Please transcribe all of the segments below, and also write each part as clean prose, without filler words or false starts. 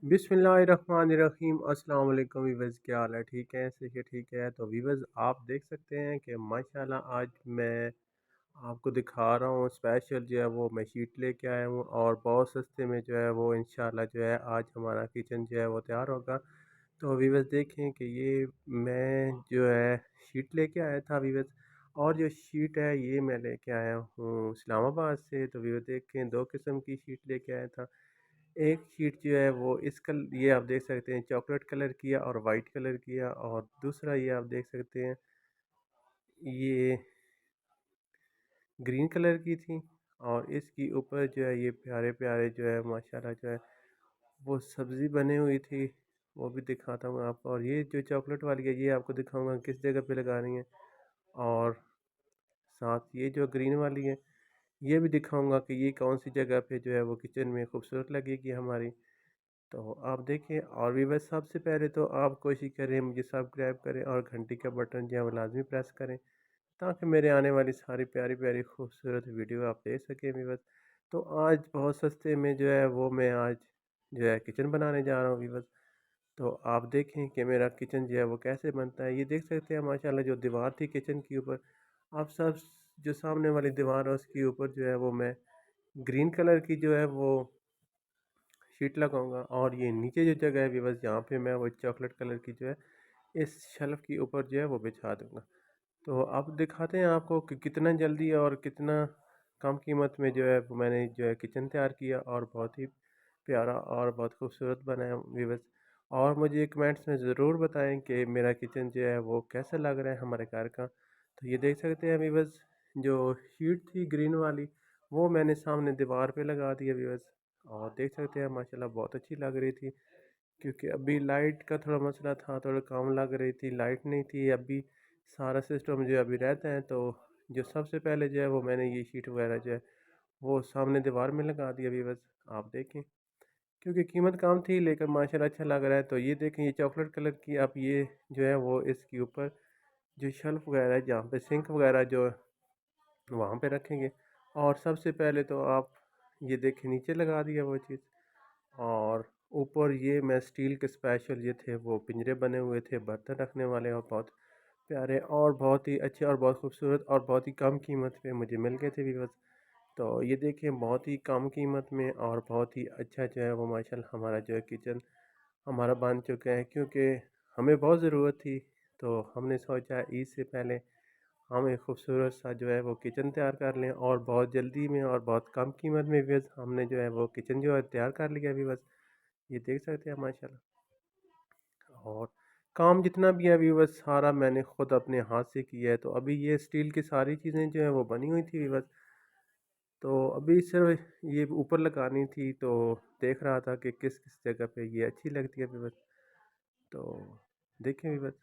बिस्मिल्लाहिर्रहमानिर्रहीम। अस्सलाम वालेकुम वीवर्स, क्या हाल है? ठीक है, सही ठीक है। तो वीवर्स, आप देख सकते हैं कि माशाल्लाह आज मैं आपको दिखा रहा हूँ स्पेशल जो है वो मैं शीट लेके आया हूँ और बहुत सस्ते में जो है वो इंशाल्लाह जो है आज हमारा किचन जो है वो तैयार होगा। तो वीवर्स देखें कि ये मैं जो है शीट लेके आया था वीवर्स। और जो शीट है ये मैं लेके आया हूँ इस्लामाबाद से। तो वीवर्स देखें, दो किस्म की शीट लेके आया था। एक शीट जो है वो ये आप देख सकते हैं चॉकलेट कलर की है और वाइट कलर की है, और दूसरा ये आप देख सकते हैं ये ग्रीन कलर की थी। और इसकी ऊपर जो है ये प्यारे प्यारे जो है माशाल्लाह जो है वो सब्ज़ी बनी हुई थी, वो भी दिखाता हूँ आपको। और ये जो चॉकलेट वाली है ये आपको दिखाऊंगा किस जगह पे लगानी है, और साथ ये जो ग्रीन वाली है ये भी दिखाऊंगा कि ये कौन सी जगह पे जो है वो किचन में खूबसूरत लगेगी हमारी। तो आप देखें, और भी बस सबसे पहले तो आप कोशिश करें मुझे सब्सक्राइब करें और घंटी का बटन जो है वो लाजमी प्रेस करें, ताकि मेरे आने वाली सारी प्यारी प्यारी खूबसूरत वीडियो आप देख सकें वीवर्स। तो आज बहुत सस्ते में जो है वो मैं आज जो है किचन बनाने जा रहा हूँ वीवर्स। तो आप देखें कि मेरा किचन जो है वो कैसे बनता है। ये देख सकते हैं माशाल्लाह जो दीवार थी किचन के ऊपर, आप सब जो सामने वाली दीवार है उसके ऊपर जो है वो मैं ग्रीन कलर की जो है वो शीट लगाऊंगा। और ये नीचे जो जगह है वीवर्स यहाँ पे मैं वो चॉकलेट कलर की जो है इस शेल्फ के ऊपर जो है वो बिछा दूंगा। तो अब दिखाते हैं आपको कि कितना जल्दी और कितना कम कीमत में जो है वो मैंने जो है किचन तैयार किया, और बहुत ही प्यारा और बहुत खूबसूरत बनाया व्यूवर्स। और मुझे कमेंट्स में ज़रूर बताएं कि मेरा किचन जो है वो कैसा लग रहा है हमारे घर का। तो ये देख सकते हैं व्यूवर्स, जो शीट थी ग्रीन वाली वो मैंने सामने दीवार पे लगा दिया व्यूवर्स। और देख सकते हैं माशाल्लाह बहुत अच्छी लग रही थी, क्योंकि अभी लाइट का थोड़ा मसला था, थोड़ा कम लग रही थी, लाइट नहीं थी अभी। सारा सिस्टम जो अभी रहता है, तो जो सबसे पहले जो है वो मैंने ये शीट वगैरह जो है वो सामने दीवार में लगा दी अभी बस। आप देखें, क्योंकि कीमत कम थी लेकिन माशाल्लाह अच्छा लग रहा है। तो ये देखें, ये चॉकलेट कलर की आप ये जो है वो इसके ऊपर जो शेल्फ वगैरह है जहाँ पे सिंक वगैरह जो वहाँ पे रखेंगे। और सबसे पहले तो आप ये देखें नीचे लगा दिया वो चीज़। और ऊपर ये मैं स्टील के स्पेशल ये थे वो पिंजरे बने हुए थे बर्तन रखने वाले, और बहुत प्यारे और बहुत ही अच्छे और बहुत खूबसूरत और बहुत ही कम कीमत पे मुझे मिल गए थे व्यूअर्स। तो ये देखिए बहुत ही कम कीमत में और बहुत ही अच्छा जो है वो माशाल्लाह हमारा जो है किचन हमारा बन चुका है, क्योंकि हमें बहुत ज़रूरत थी। तो हमने सोचा ईद से पहले हम एक खूबसूरत सा जो है वो किचन तैयार कर लें, और बहुत जल्दी में और बहुत कम कीमत में भी हमने जो है वो किचन जो है तैयार कर लिया अभी बस। ये देख सकते हैं माशाल्लाह। और काम जितना भी है अभी बस सारा मैंने खुद अपने हाथ से किया है। तो अभी ये स्टील की सारी चीज़ें जो है वो बनी हुई थी बस। तो अभी सिर्फ ये ऊपर लगानी थी, तो देख रहा था कि किस किस जगह पे ये अच्छी लगती है अभी बस। तो देखें अभी बस,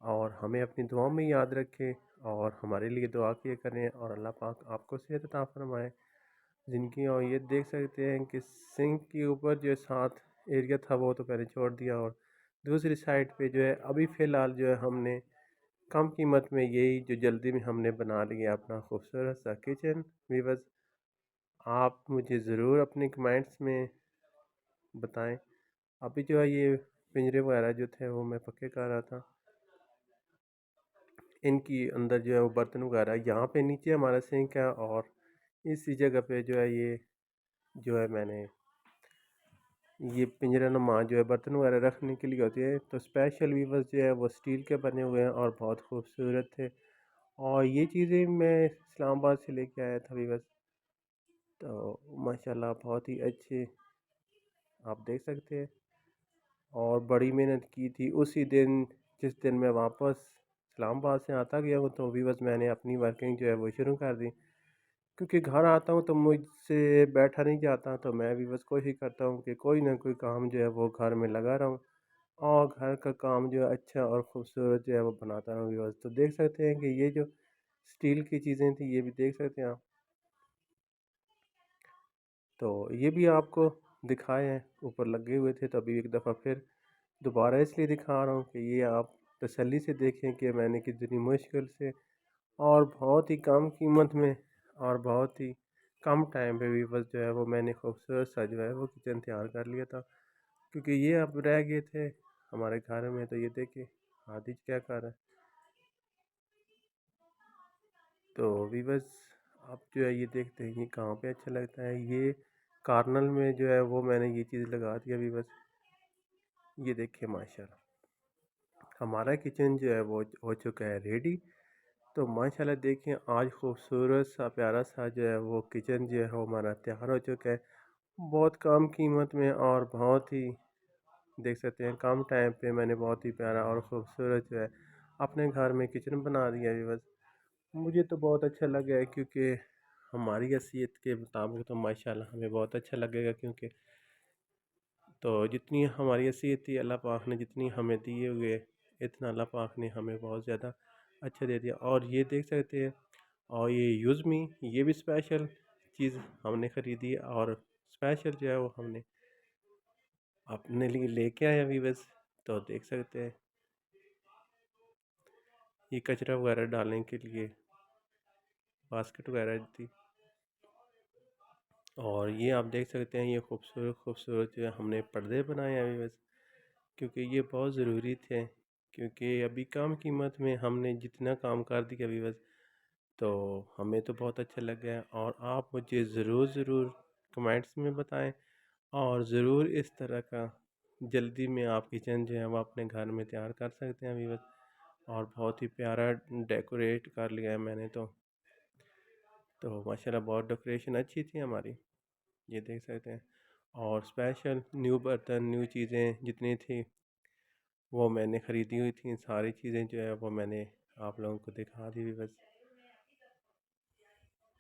और हमें अपनी दुआओं में याद रखें और हमारे लिए दुआ किया करें, और अल्लाह पाक आपको सेहत अता फरमाए ज़िंदगी। और ये देख सकते हैं कि सिंक के ऊपर जो साथ एरिया था वो तो मैंने छोड़ दिया, और दूसरी साइड पे जो है अभी फ़िलहाल जो है हमने कम कीमत में यही जो जल्दी में हमने बना लिया अपना खूबसूरत सा किचन वीवर्स। आप मुझे ज़रूर अपने कमेंट्स में बताएं। अभी जो है ये पिंजरे वगैरह जो थे वो मैं पक्के कर रहा था, इनकी अंदर जो है वो बर्तन वगैरह यहाँ पे नीचे हमारा सिंक है, और इसी जगह पे जो है ये जो है मैंने ये पिंजरा नुमा जो है बर्तन वगैरह रखने के लिए होती है। तो स्पेशल वीवर्स जो है वो स्टील के बने हुए हैं और बहुत खूबसूरत थे। और ये चीज़ें मैं इस्लामाबाद से लेके आया था वीवर्स। तो माशाल्लाह बहुत ही अच्छे आप देख सकते हैं, और बड़ी मेहनत की थी उसी दिन जिस दिन मैं वापस इस्लामाबाद से आता गया हूँ। तो वीवर्स मैंने अपनी वर्किंग जो है वो शुरू कर दी, क्योंकि घर आता हूँ तो मुझसे बैठा नहीं जाता। तो मैं भी बस कोशिश करता हूँ कि कोई ना कोई काम जो है वो घर में लगा रहूँ, और घर का काम जो है अच्छा और ख़ूबसूरत जो है वो बनाता रहूँ व्यूअर्स। तो देख सकते हैं कि ये जो स्टील की चीज़ें थी ये भी देख सकते हैं आप। तो ये भी आपको दिखाए हैं ऊपर लगे हुए थे, तो अभी एक दफ़ा फिर दोबारा इसलिए दिखा रहा हूँ कि ये आप तसल्ली से देखें कि मैंने कितनी मुश्किल से और बहुत ही कम कीमत में और बहुत ही कम टाइम पे भी बस जो है वो मैंने खूबसूरत सा जो है वो किचन तैयार कर लिया था, क्योंकि ये अब रह गए थे हमारे घर में। तो ये देखिए आदिज क्या कर रहा है। तो भी बस आप जो है ये देखते हैं ये कहाँ पे अच्छा लगता है। ये कार्नल में जो है वो मैंने ये चीज़ लगा दी अभी बस। ये देखिए माशाल्लाह हमारा किचन जो है वो हो चुका है रेडी। तो माशाल्लाह देखिए आज खूबसूरत सा प्यारा सा जो है वो किचन जो है वो हमारा तैयार हो चुका है, बहुत कम कीमत में और बहुत ही देख सकते हैं कम टाइम पे मैंने बहुत ही प्यारा और ख़ूबसूरत जो है अपने घर में किचन बना दिया है बस। मुझे तो बहुत अच्छा लगा है, क्योंकि हमारी हैसियत के मुताबिक तो माशाल्लाह हमें बहुत अच्छा लगेगा, क्योंकि तो जितनी हमारी हैसियत थी अल्लाह पाक ने जितनी हमें दिए हुए इतना अल्लाह पाक ने हमें बहुत ज़्यादा अच्छा दे दिया। और ये देख सकते हैं, और ये यूज़ मी ये भी स्पेशल चीज़ हमने ख़रीदी और स्पेशल जो है वो हमने अपने लिए लेके आए अभी बस। तो देख सकते हैं ये कचरा वगैरह डालने के लिए बास्केट वगैरह थी। और ये आप देख सकते हैं ये खूबसूरत खूबसूरत जो है हमने पर्दे बनाए हैं अभी बस, क्योंकि ये बहुत ज़रूरी थे। क्योंकि अभी कम कीमत में हमने जितना काम कर दिया अभी बस, तो हमें तो बहुत अच्छा लगा है। और आप मुझे ज़रूर ज़रूर कमेंट्स में बताएं, और ज़रूर इस तरह का जल्दी में आप किचन जो है वो अपने घर में तैयार कर सकते हैं अभी बस। और बहुत ही प्यारा डेकोरेट कर लिया है मैंने तो माशाल्लाह बहुत डेकोरेशन अच्छी थी हमारी, ये देख सकते हैं। और स्पेशल न्यू बर्तन न्यू चीज़ें जितनी थी वो मैंने ख़रीदी हुई थी, सारी चीज़ें जो है वो मैंने आप लोगों को दिखा दी भी बस।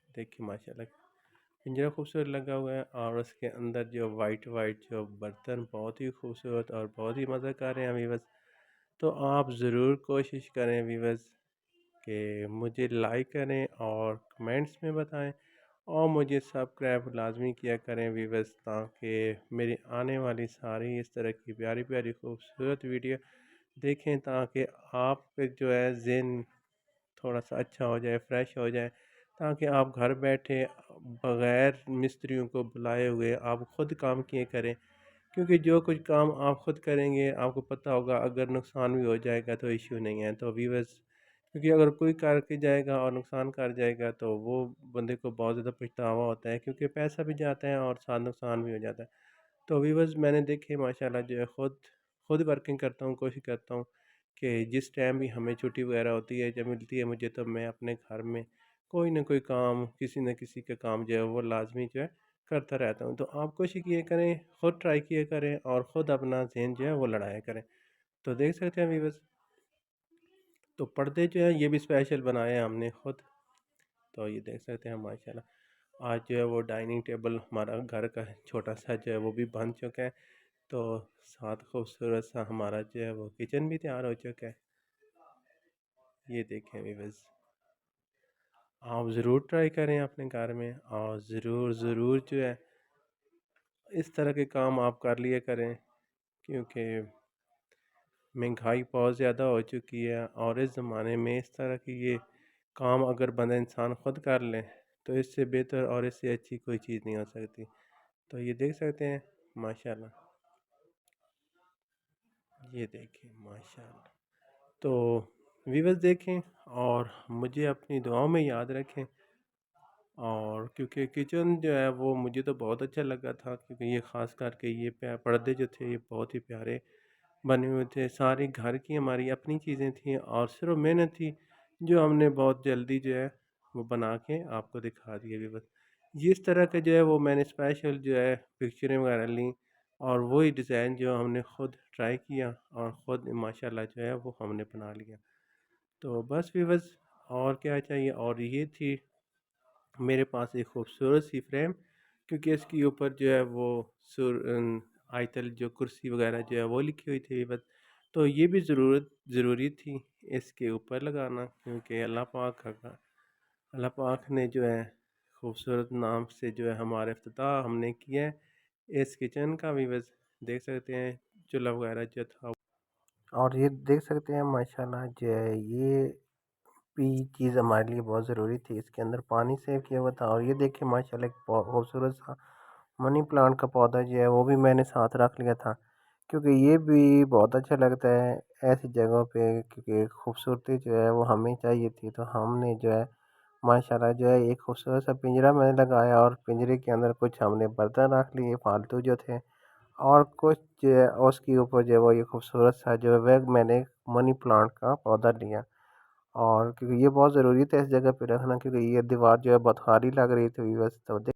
देखिए माशाल्लाह पिंजरा खूबसूरत लगा हुआ है, और उसके अंदर जो वाइट वाइट जो बर्तन बहुत ही खूबसूरत और बहुत ही मज़ा कर रहे हैं अभी बस। तो आप ज़रूर कोशिश करें अभी बस कि मुझे लाइक करें और कमेंट्स में बताएं, और मुझे सब्सक्राइब लाजमी किया करें व्यूवर्स, ताकि मेरी आने वाली सारी इस तरह की प्यारी प्यारी खूबसूरत वीडियो देखें, ताकि आप जो है ज़हन थोड़ा सा अच्छा हो जाए, फ्रेश हो जाए, ताकि आप घर बैठे बग़ैर मिस्त्रियों को बुलाए हुए आप ख़ुद काम किए करें। क्योंकि जो कुछ काम आप ख़ुद करेंगे आपको पता होगा, अगर नुकसान भी हो जाएगा तो इश्यू नहीं है। तो व्यूअर्स क्योंकि अगर कोई करके जाएगा और नुकसान कर जाएगा तो वो बंदे को बहुत ज़्यादा पछतावा होता है, क्योंकि पैसा भी जाता है और साथ नुकसान भी हो जाता है। तो व्यूअर्स मैंने देखे माशाल्लाह जो है खुद वर्किंग करता हूँ, कोशिश करता हूँ कि जिस टाइम भी हमें छुट्टी वगैरह होती है जब मिलती है मुझे, तो मैं अपने घर में कोई ना कोई काम किसी न किसी का काम जो है वो लाजमी जो है करता रहता हूँ। तो आप कोशिश किए करें, ख़ुद ट्राई किए करें, और ख़ुद अपना ज़हन जो है वो लड़ाया करें। तो देख सकते हैं व्यूअर्स, तो पर्दे जो हैं ये भी स्पेशल बनाए हैं हमने ख़ुद। तो ये देख सकते हैं माशाल्लाह आज जो है वो डाइनिंग टेबल हमारा घर का छोटा सा जो है वो भी बन चुका है। तो साथ खूबसूरत सा हमारा जो है वो किचन भी तैयार हो चुका है। ये देखें व्यूअर्स, आप ज़रूर ट्राई करें अपने घर में, और ज़रूर ज़रूर जो है इस तरह के काम आप कर लिया करें, क्योंकि महंगाई बहुत ज़्यादा हो चुकी है, और इस ज़माने में इस तरह की ये काम अगर बंदा इंसान ख़ुद कर ले तो इससे बेहतर और इससे अच्छी कोई चीज़ नहीं हो सकती। तो ये देख सकते हैं माशाल्लाह, ये देखें माशाल्लाह। तो व्यूअर्स देखें और मुझे अपनी दुआओं में याद रखें। और क्योंकि किचन जो है वो मुझे तो बहुत अच्छा लगा था, क्योंकि ये ख़ास करके ये पर्दे जो थे ये बहुत ही प्यारे बने हुए थे। सारी घर की हमारी अपनी चीज़ें थी, और सिर्फ मेहनत थी जो हमने बहुत जल्दी जो है वो बना के आपको दिखा दिए भी बस। जिस तरह के जो है वो मैंने स्पेशल जो है पिक्चरें वगैरह ली, और वही डिज़ाइन जो हमने ख़ुद ट्राई किया और ख़ुद माशाल्लाह जो है वो हमने बना लिया। तो बस भी बस, और क्या चाहिए। और ये थी मेरे पास एक खूबसूरत सी फ्रेम, क्योंकि इसके ऊपर जो है वो आयतल जो कुर्सी वगैरह जो है वो लिखी हुई थी बस। तो ये भी ज़रूरी थी इसके ऊपर लगाना, क्योंकि अल्लाह पाक ने जो है खूबसूरत नाम से जो है हमारा इफ्तिताह हमने किया है इस किचन का भी बस। देख सकते हैं चूल्हा वगैरह जो था, और ये देख सकते हैं माशाल्लाह जो है ये भी चीज़ हमारे लिए बहुत ज़रूरी थी। इसके अंदर पानी सेव किया हुआ था और ये देखिए माशाल्लाह एक खूबसूरत सा मनी प्लांट का पौधा जो है वो भी मैंने साथ रख लिया था, क्योंकि ये भी बहुत अच्छा लगता है ऐसी जगहों पे, क्योंकि खूबसूरती जो है वो हमें चाहिए थी। तो हमने जो है माशाल्लाह जो है एक खूबसूरत सा पिंजरा मैंने लगाया और पिंजरे के अंदर कुछ हमने बर्तन रख लिए फालतू जो थे, और कुछ जो है उसके ऊपर जो है वो ये खूबसूरत सा जो है वह मैंने मनी प्लांट का पौधा लिया। और क्योंकि ये बहुत ज़रूरी था इस जगह पे रखना, क्योंकि ये दीवार जो है बहुत खाली लग रही थी बस, तो